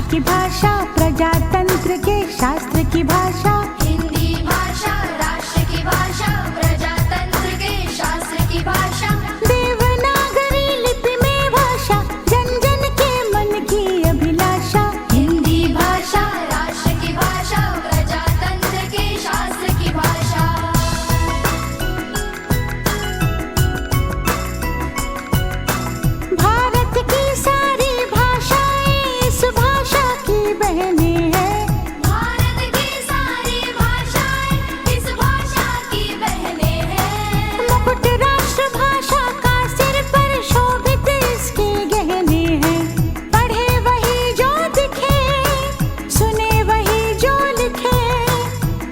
की भाषा, प्रजातंत्र के शास्त्र की भाषा। हिंदी भाषा राष्ट्र की भाषा, प्रजातंत्र के शास्त्र की भाषा। देवनागरी लिपि में भाषा, जन जन के मन की अभिलाषा। हिंदी भाषा राष्ट्र की भाषा, प्रजातंत्र के शास्त्र की भाषा। भारत की सारी भाषाएं इस भाषा की बहनें हैं। भारत की सारी भाषाएं इस भाषा की बहनें हैं। मुकुट राष्ट्र भाषा का सिर पर शोभित इसके गहने हैं। पढ़े वही जो दिखे, सुने वही जो लिखे।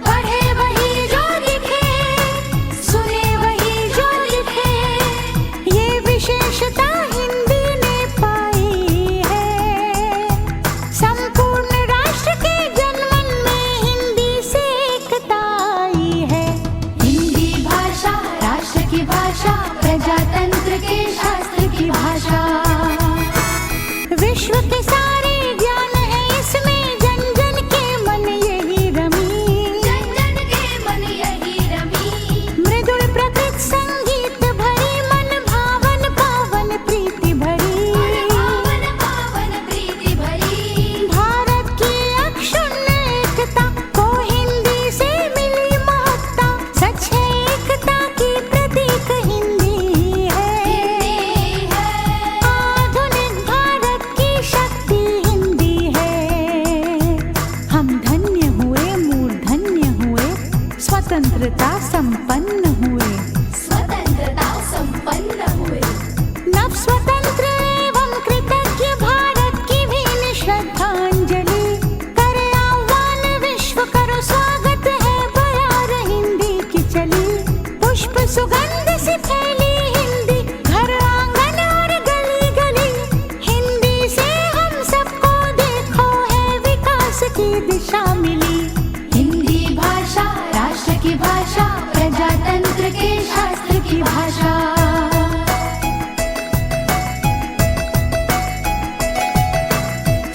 पढ़े वही जो लिखे, सुने वही जो लिखे। ये विशेषता हिंदी ने पाई है। संपूर्ण राष्ट्र के जनमन में हिंदी से एकता आई है। हिंदी भाषा राष्ट्र की भाषा, प्रजातंत्र के शास्त्र की भाषा। विश्व के सारे ज्ञान है इसमें, जन जन के मन यही रमी। जन जन के मन यही रमी। मृदुल प्रकृत संगीत भरी, मन भावन पावन प्रीति भरी। पावन पावन प्रीति भरी। भारत की अक्षुण्ण एकता को हिंदी से मिली महत्ता। सच है एकता की प्रतीक हिंदी है। हिंदी है आधुनिक भारत की शक्ति हिंदी है। हम धन्य हुए, मूर्धन्य हुए, स्वतंत्रता संपन्न हुए। स्वतंत्रता संपन्न हुए। नव स्वतंत्र एवं कृतज्ञ भारत की भी श्रद्धांजलि। करे आह्वान विश्व करो स्वागत है, बयार हिंदी की चली। पुष्प सुगंध से फैली हिंदी, घर आंगन और गली गली। हिंदी से हम सबको देखो है विकास की दिशा मिली। हिंदी भाषा राष्ट्र की भाषा, प्रजातंत्र के शास्त्र की भाषा।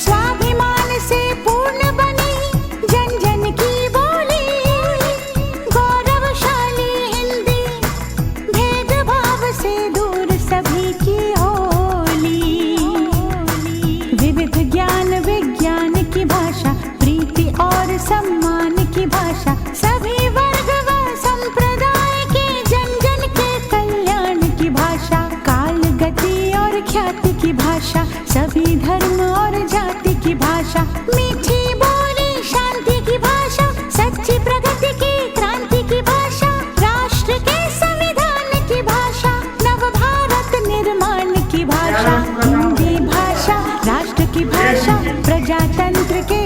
स्वाभिमान से पूर्ण बनी जन जन की बोली। गौरवशाली हिंदी, भेदभाव से दूर सभी की होली। विविध ज्ञान विज्ञान की भाषा, प्रीति और सम्मान की भाषा। सभी वर्ग व संप्रदाय के जन जन के कल्याण की भाषा। काल गति और ख्याति की भाषा, सभी धर्म और जाति की भाषा। मीठी बोली शांति की भाषा, सच्ची प्रगति की क्रांति की भाषा। राष्ट्र के संविधान की भाषा, नव भारत निर्माण की भाषा। हिंदी भाषा राष्ट्र की भाषा, प्रजातंत्र के